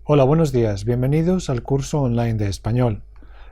Hola, buenos días. Bienvenidos al curso online de español.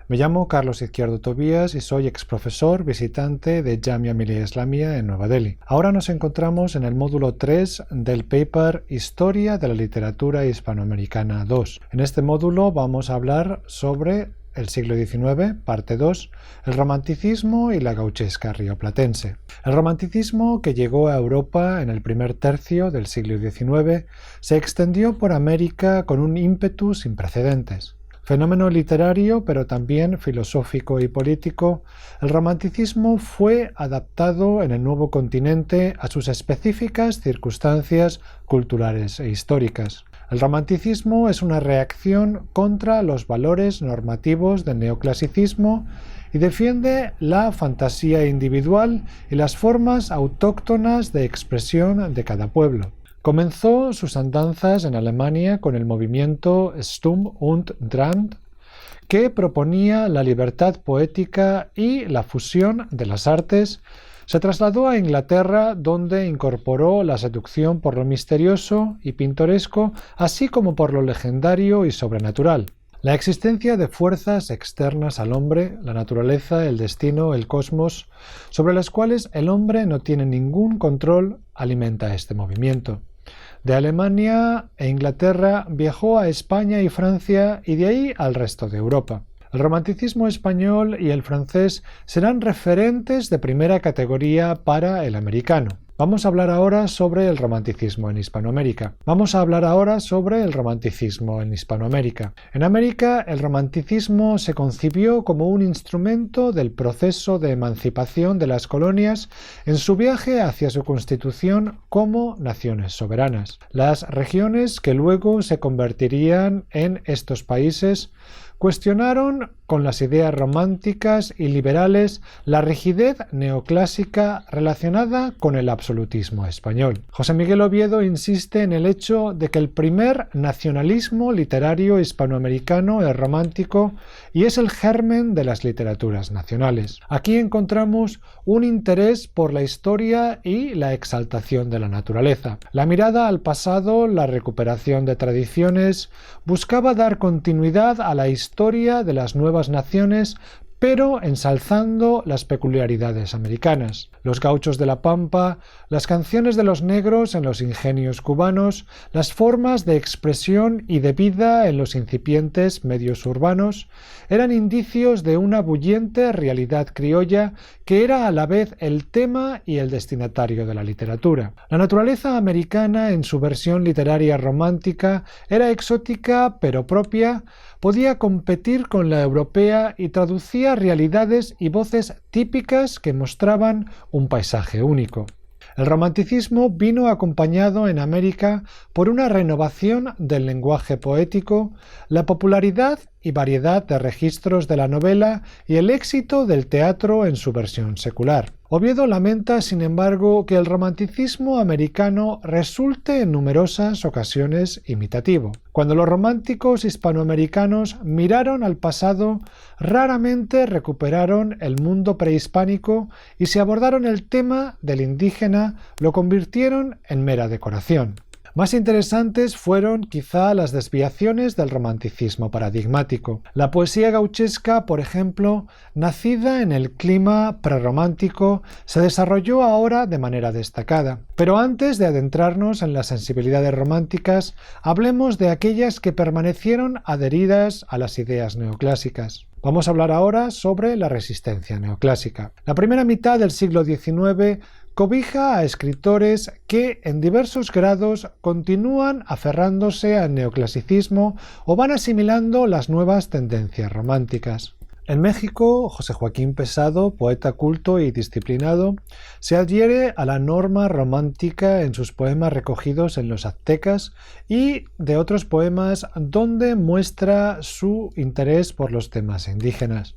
Me llamo Carlos Izquierdo Tobías y soy exprofesor visitante de Jamia Millia Islamia en Nueva Delhi. Ahora nos encontramos en el módulo 3 del paper Historia de la Literatura Hispanoamericana 2. En este módulo vamos a hablar sobre el siglo XIX, parte 2, el romanticismo y la gauchesca rioplatense. El romanticismo, que llegó a Europa en el primer tercio del siglo XIX, se extendió por América con un ímpetu sin precedentes. Fenómeno literario, pero también filosófico y político, el romanticismo fue adaptado en el nuevo continente a sus específicas circunstancias culturales e históricas. El romanticismo es una reacción contra los valores normativos del neoclasicismo y defiende la fantasía individual y las formas autóctonas de expresión de cada pueblo. Comenzó sus andanzas en Alemania con el movimiento Sturm und Drang, que proponía la libertad poética y la fusión de las artes. Se trasladó a Inglaterra, donde incorporó la seducción por lo misterioso y pintoresco, así como por lo legendario y sobrenatural. La existencia de fuerzas externas al hombre, la naturaleza, el destino, el cosmos, sobre las cuales el hombre no tiene ningún control, alimenta este movimiento. De Alemania e Inglaterra viajó a España y Francia y de ahí al resto de Europa. El romanticismo español y el francés serán referentes de primera categoría para el americano. Vamos a hablar ahora sobre el romanticismo en Hispanoamérica. En América, el romanticismo se concibió como un instrumento del proceso de emancipación de las colonias en su viaje hacia su constitución como naciones soberanas. Las regiones que luego se convertirían en estos países cuestionaron con las ideas románticas y liberales la rigidez neoclásica relacionada con el absolutismo español. José Miguel Oviedo insiste en el hecho de que el primer nacionalismo literario hispanoamericano es romántico y es el germen de las literaturas nacionales. Aquí encontramos un interés por la historia y la exaltación de la naturaleza. La mirada al pasado, la recuperación de tradiciones, buscaba dar continuidad a la historia de las nuevas naciones, pero ensalzando las peculiaridades americanas. Los gauchos de la Pampa, las canciones de los negros en los ingenios cubanos, las formas de expresión y de vida en los incipientes medios urbanos, eran indicios de una bullente realidad criolla que era a la vez el tema y el destinatario de la literatura. La naturaleza americana, en su versión literaria romántica, era exótica pero propia, podía competir con la europea y traducía realidades y voces típicas que mostraban un paisaje único. El romanticismo vino acompañado en América por una renovación del lenguaje poético, la popularidad y variedad de registros de la novela y el éxito del teatro en su versión secular. Oviedo lamenta, sin embargo, que el romanticismo americano resulte en numerosas ocasiones imitativo. Cuando los románticos hispanoamericanos miraron al pasado, raramente recuperaron el mundo prehispánico y si abordaron el tema del indígena, lo convirtieron en mera decoración. Más interesantes fueron quizá las desviaciones del romanticismo paradigmático. La poesía gauchesca, por ejemplo, nacida en el clima prerromántico, se desarrolló ahora de manera destacada. Pero antes de adentrarnos en las sensibilidades románticas, hablemos de aquellas que permanecieron adheridas a las ideas neoclásicas. Vamos a hablar ahora sobre la resistencia neoclásica. La primera mitad del siglo XIX cobija a escritores que en diversos grados continúan aferrándose al neoclasicismo o van asimilando las nuevas tendencias románticas. En México, José Joaquín Pesado, poeta culto y disciplinado, se adhiere a la norma romántica en sus poemas recogidos en los aztecas y de otros poemas donde muestra su interés por los temas indígenas.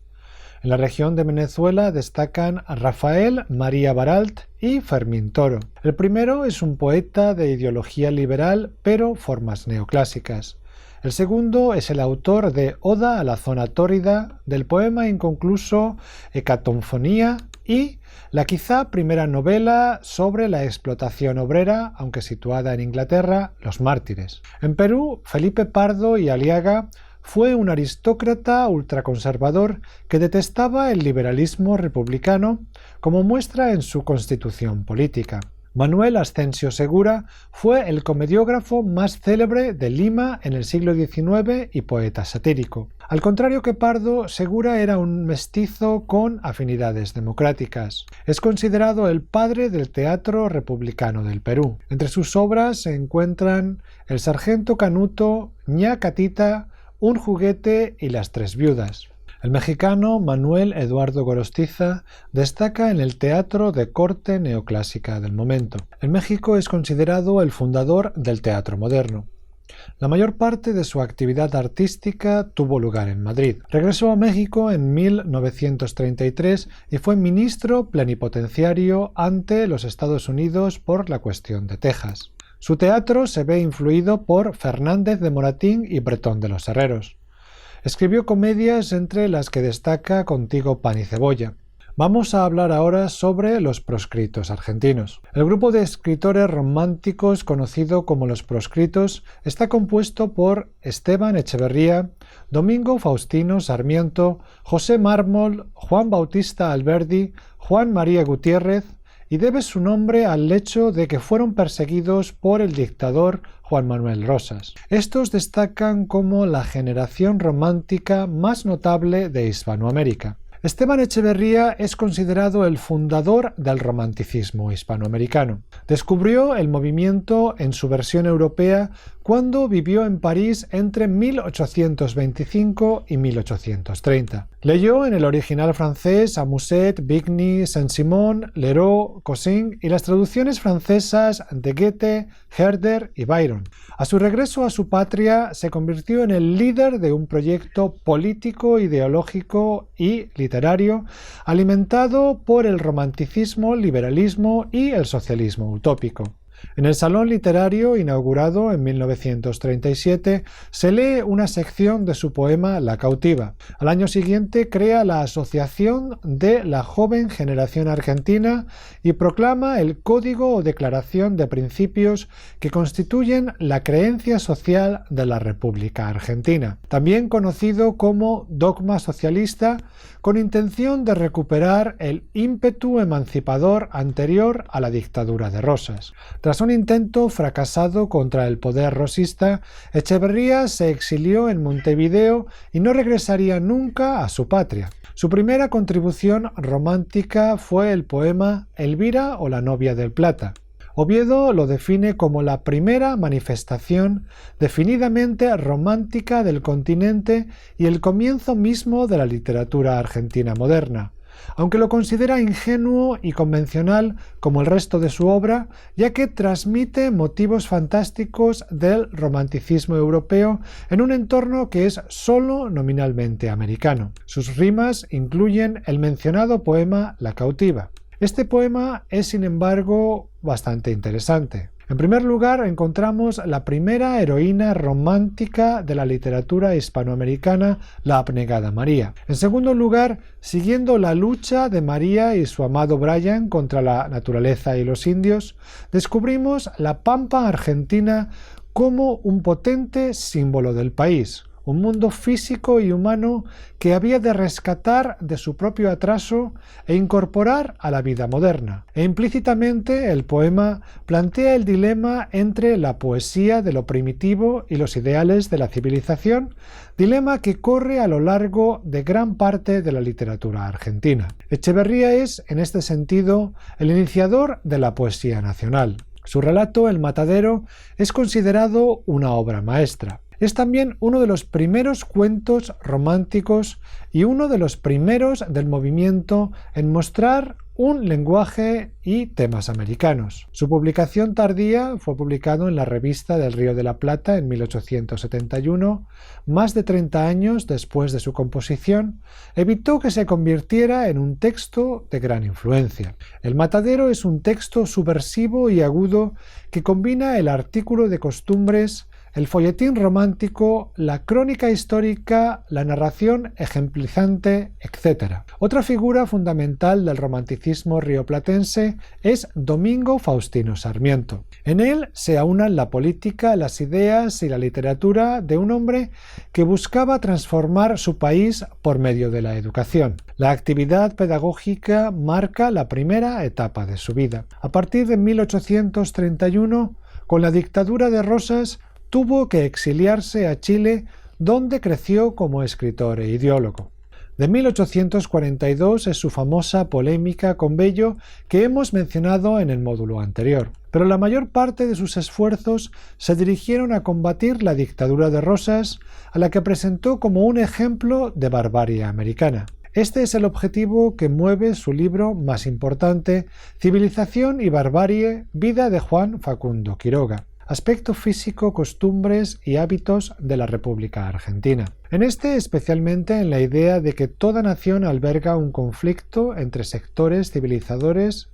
En la región de Venezuela destacan Rafael María Baralt y Fermín Toro. El primero es un poeta de ideología liberal, pero formas neoclásicas. El segundo es el autor de Oda a la zona tórrida, del poema inconcluso Hecatonfonía y la quizá primera novela sobre la explotación obrera, aunque situada en Inglaterra, Los mártires. En Perú, Felipe Pardo y Aliaga fue un aristócrata ultraconservador que detestaba el liberalismo republicano, como muestra en su constitución política. Manuel Ascencio Segura fue el comediógrafo más célebre de Lima en el siglo XIX y poeta satírico. Al contrario que Pardo, Segura era un mestizo con afinidades democráticas. Es considerado el padre del teatro republicano del Perú. Entre sus obras se encuentran El sargento Canuto, Ña Catita, Un juguete y Las tres viudas. El mexicano Manuel Eduardo Gorostiza destaca en el teatro de corte neoclásica del momento. En México es considerado el fundador del teatro moderno. La mayor parte de su actividad artística tuvo lugar en Madrid. Regresó a México en 1933 y fue ministro plenipotenciario ante los Estados Unidos por la cuestión de Texas. Su teatro se ve influido por Fernández de Moratín y Bretón de los Herreros. Escribió comedias entre las que destaca Contigo pan y cebolla. Vamos a hablar ahora sobre los proscritos argentinos. El grupo de escritores románticos conocido como los proscritos está compuesto por Esteban Echeverría, Domingo Faustino Sarmiento, José Mármol, Juan Bautista Alberdi, Juan María Gutiérrez, y debe su nombre al hecho de que fueron perseguidos por el dictador Juan Manuel Rosas. Estos destacan como la generación romántica más notable de Hispanoamérica. Esteban Echeverría es considerado el fundador del romanticismo hispanoamericano. Descubrió el movimiento en su versión europea cuando vivió en París entre 1825 y 1830. Leyó en el original francés a Musset, Vigny, Saint-Simon, Leroux, Cousin y las traducciones francesas de Goethe, Herder y Byron. A su regreso a su patria se convirtió en el líder de un proyecto político, ideológico y literario alimentado por el romanticismo, liberalismo y el socialismo utópico. En el Salón Literario, inaugurado en 1937, se lee una sección de su poema La cautiva. Al año siguiente crea la Asociación de la Joven Generación Argentina y proclama el Código o Declaración de Principios que constituyen la creencia social de la República Argentina, también conocido como Dogma Socialista, con intención de recuperar el ímpetu emancipador anterior a la dictadura de Rosas. Tras un intento fracasado contra el poder rosista, Echeverría se exilió en Montevideo y no regresaría nunca a su patria. Su primera contribución romántica fue el poema Elvira o la novia del Plata. Oviedo lo define como la primera manifestación definidamente romántica del continente y el comienzo mismo de la literatura argentina moderna, aunque lo considera ingenuo y convencional como el resto de su obra, ya que transmite motivos fantásticos del romanticismo europeo en un entorno que es solo nominalmente americano. Sus rimas incluyen el mencionado poema La cautiva. Este poema es, sin embargo, bastante interesante. En primer lugar, encontramos la primera heroína romántica de la literatura hispanoamericana, la abnegada María. En segundo lugar, siguiendo la lucha de María y su amado Brian contra la naturaleza y los indios, descubrimos la pampa argentina como un potente símbolo del país. Un mundo físico y humano que había de rescatar de su propio atraso e incorporar a la vida moderna. E implícitamente el poema plantea el dilema entre la poesía de lo primitivo y los ideales de la civilización, dilema que corre a lo largo de gran parte de la literatura argentina. Echeverría es, en este sentido, el iniciador de la poesía nacional. Su relato, El matadero, es considerado una obra maestra. Es también uno de los primeros cuentos románticos y uno de los primeros del movimiento en mostrar un lenguaje y temas americanos. Su publicación tardía fue publicado en la Revista del Río de la Plata en 1871, más de 30 años después de su composición, evitó que se convirtiera en un texto de gran influencia. El matadero es un texto subversivo y agudo que combina el artículo de costumbres, el folletín romántico, la crónica histórica, la narración ejemplizante, etc. Otra figura fundamental del romanticismo rioplatense es Domingo Faustino Sarmiento. En él se aunan la política, las ideas y la literatura de un hombre que buscaba transformar su país por medio de la educación. La actividad pedagógica marca la primera etapa de su vida. A partir de 1831, con la dictadura de Rosas, tuvo que exiliarse a Chile, donde creció como escritor e ideólogo. De 1842 es su famosa polémica con Bello que hemos mencionado en el módulo anterior, pero la mayor parte de sus esfuerzos se dirigieron a combatir la dictadura de Rosas, a la que presentó como un ejemplo de barbarie americana. Este es el objetivo que mueve su libro más importante, Civilización y Barbarie, vida de Juan Facundo Quiroga. Aspecto físico, costumbres y hábitos de la República Argentina. En este, especialmente en la idea de que toda nación alberga un conflicto entre sectores civilizadores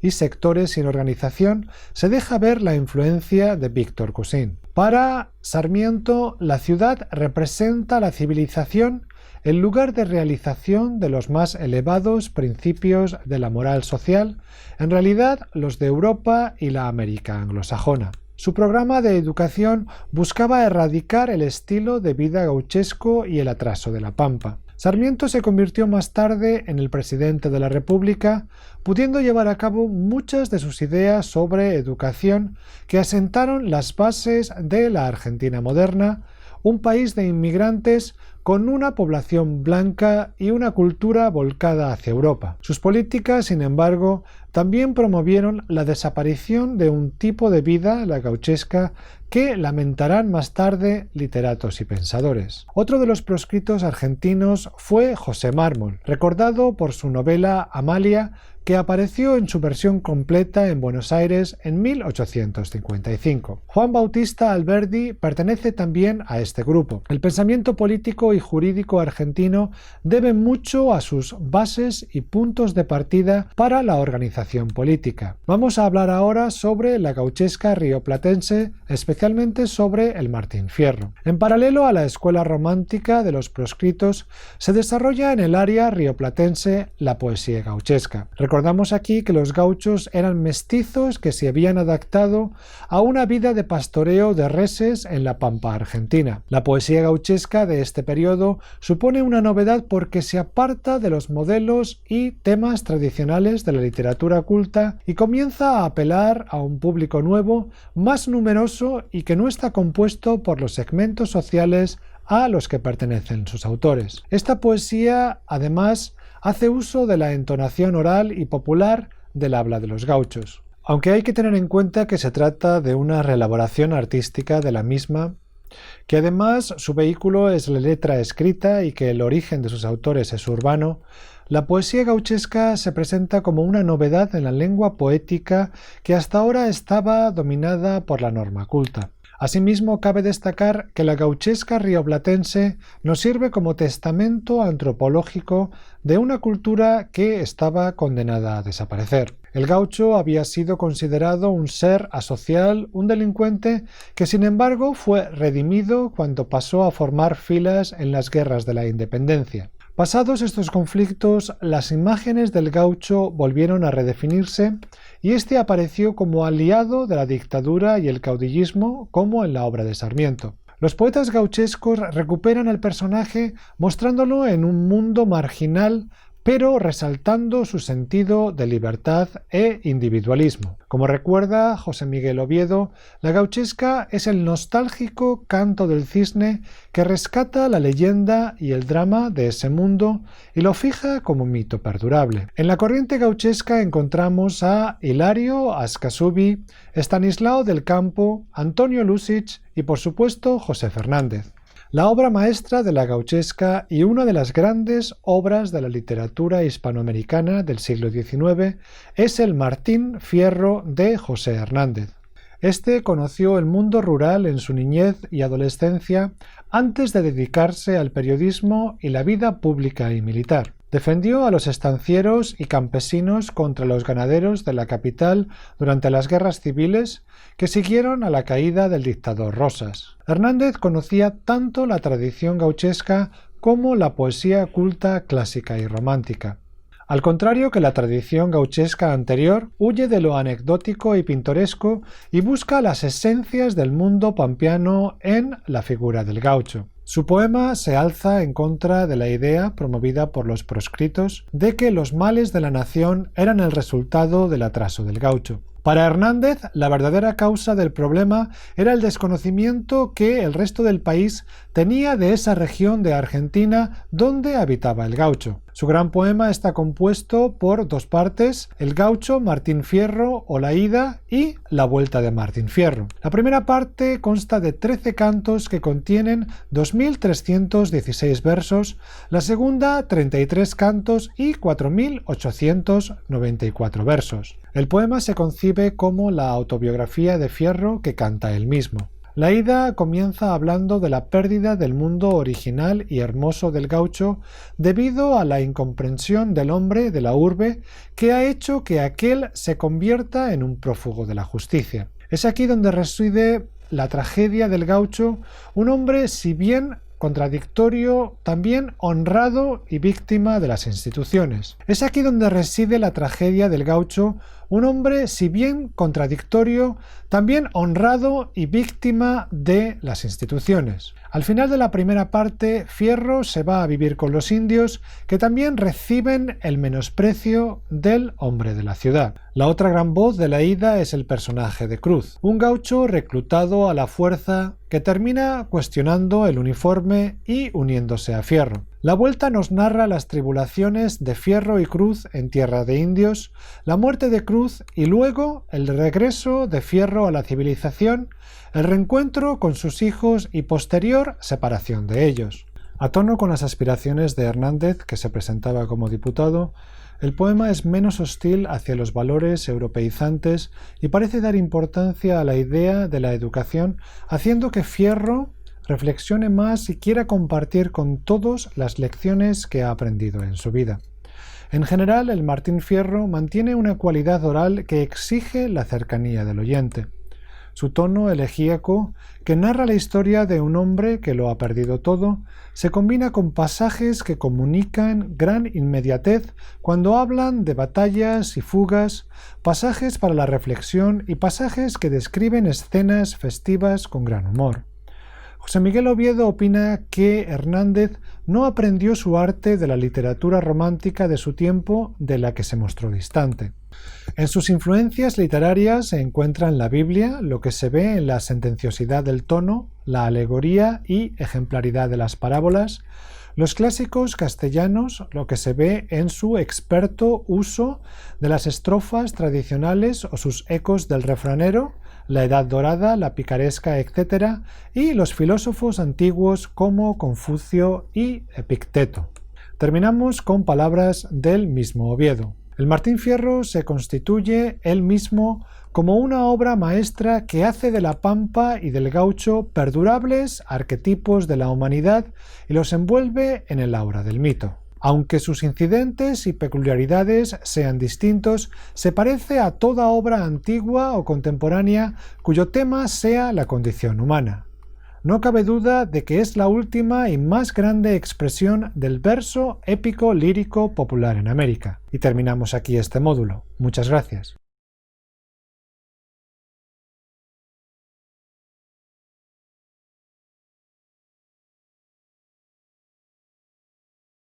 y sectores sin organización, se deja ver la influencia de Víctor Cousin. Para Sarmiento, la ciudad representa la civilización, el lugar de realización de los más elevados principios de la moral social, en realidad los de Europa y la América anglosajona. Su programa de educación buscaba erradicar el estilo de vida gauchesco y el atraso de la pampa. Sarmiento se convirtió más tarde en el presidente de la República, pudiendo llevar a cabo muchas de sus ideas sobre educación que asentaron las bases de la Argentina moderna, un país de inmigrantes con una población blanca y una cultura volcada hacia Europa. Sus políticas, sin embargo, también promovieron la desaparición de un tipo de vida, la gauchesca, que lamentarán más tarde literatos y pensadores. Otro de los proscritos argentinos fue José Mármol, recordado por su novela Amalia, que apareció en su versión completa en Buenos Aires en 1855. Juan Bautista Alberdi pertenece también a este grupo. El pensamiento político y jurídico argentino debe mucho a sus bases y puntos de partida para la organización política. Vamos a hablar ahora sobre la gauchesca rioplatense, especialmente sobre el Martín Fierro. En paralelo a la escuela romántica de los proscritos, se desarrolla en el área rioplatense la poesía gauchesca. Recordamos aquí que los gauchos eran mestizos que se habían adaptado a una vida de pastoreo de reses en la pampa argentina. La poesía gauchesca de este periodo supone una novedad porque se aparta de los modelos y temas tradicionales de la literatura culta y comienza a apelar a un público nuevo, más numeroso y que no está compuesto por los segmentos sociales a los que pertenecen sus autores. Esta poesía, además, hace uso de la entonación oral y popular del habla de los gauchos. Aunque hay que tener en cuenta que se trata de una reelaboración artística de la misma, que además su vehículo es la letra escrita y que el origen de sus autores es urbano, la poesía gauchesca se presenta como una novedad en la lengua poética que hasta ahora estaba dominada por la norma culta. Asimismo, cabe destacar que la gauchesca rioplatense nos sirve como testamento antropológico de una cultura que estaba condenada a desaparecer. El gaucho había sido considerado un ser asocial, un delincuente, que sin embargo fue redimido cuando pasó a formar filas en las guerras de la independencia. Pasados estos conflictos, las imágenes del gaucho volvieron a redefinirse y este apareció como aliado de la dictadura y el caudillismo, como en la obra de Sarmiento. Los poetas gauchescos recuperan al personaje mostrándolo en un mundo marginal, pero resaltando su sentido de libertad e individualismo. Como recuerda José Miguel Oviedo, la gauchesca es el nostálgico canto del cisne que rescata la leyenda y el drama de ese mundo y lo fija como mito perdurable. En la corriente gauchesca encontramos a Hilario Ascasubi, Estanislao del Campo, Antonio Lussich y por supuesto José Fernández. La obra maestra de la gauchesca y una de las grandes obras de la literatura hispanoamericana del siglo XIX es el Martín Fierro de José Hernández. Este conoció el mundo rural en su niñez y adolescencia antes de dedicarse al periodismo y la vida pública y militar. Defendió a los estancieros y campesinos contra los ganaderos de la capital durante las guerras civiles que siguieron a la caída del dictador Rosas. Hernández conocía tanto la tradición gauchesca como la poesía culta, clásica y romántica. Al contrario que la tradición gauchesca anterior, huye de lo anecdótico y pintoresco y busca las esencias del mundo pampeano en la figura del gaucho. Su poema se alza en contra de la idea, promovida por los proscritos, de que los males de la nación eran el resultado del atraso del gaucho. Para Hernández, la verdadera causa del problema era el desconocimiento que el resto del país tenía de esa región de Argentina donde habitaba el gaucho. Su gran poema está compuesto por dos partes: El gaucho, Martín Fierro o La ida y La vuelta de Martín Fierro. La primera parte consta de 13 cantos que contienen 2.316 versos, la segunda 33 cantos y 4.894 versos. El poema se concibe como la autobiografía de Fierro que canta él mismo. La ida comienza hablando de la pérdida del mundo original y hermoso del gaucho debido a la incomprensión del hombre de la urbe que ha hecho que aquél se convierta en un prófugo de la justicia. Es aquí donde reside la tragedia del gaucho, un hombre si bien contradictorio, también honrado y víctima de las instituciones. Es aquí donde reside la tragedia del gaucho, un hombre si bien contradictorio, también honrado y víctima de las instituciones. Al final de la primera parte, Fierro se va a vivir con los indios, que también reciben el menosprecio del hombre de la ciudad. La otra gran voz de la ida es el personaje de Cruz, un gaucho reclutado a la fuerza que termina cuestionando el uniforme y uniéndose a Fierro. La vuelta nos narra las tribulaciones de Fierro y Cruz en tierra de indios, la muerte de Cruz y luego el regreso de Fierro a la civilización, el reencuentro con sus hijos y posterior separación de ellos. A tono con las aspiraciones de Hernández, que se presentaba como diputado, el poema es menos hostil hacia los valores europeizantes y parece dar importancia a la idea de la educación, haciendo que Fierro reflexione más y quiera compartir con todos las lecciones que ha aprendido en su vida. En general, el Martín Fierro mantiene una cualidad oral que exige la cercanía del oyente. Su tono elegíaco, que narra la historia de un hombre que lo ha perdido todo, se combina con pasajes que comunican gran inmediatez cuando hablan de batallas y fugas, pasajes para la reflexión y pasajes que describen escenas festivas con gran humor. José Miguel Oviedo opina que Hernández no aprendió su arte de la literatura romántica de su tiempo, de la que se mostró distante. En sus influencias literarias se encuentran la Biblia, lo que se ve en la sentenciosidad del tono, la alegoría y ejemplaridad de las parábolas, los clásicos castellanos, lo que se ve en su experto uso de las estrofas tradicionales o sus ecos del refranero, la Edad Dorada, la picaresca, etc., y los filósofos antiguos como Confucio y Epicteto. Terminamos con palabras del mismo Oviedo. El Martín Fierro se constituye él mismo como una obra maestra que hace de la pampa y del gaucho perdurables arquetipos de la humanidad y los envuelve en el aura del mito. Aunque sus incidentes y peculiaridades sean distintos, se parece a toda obra antigua o contemporánea cuyo tema sea la condición humana. No cabe duda de que es la última y más grande expresión del verso épico lírico popular en América. Y terminamos aquí este módulo. Muchas gracias.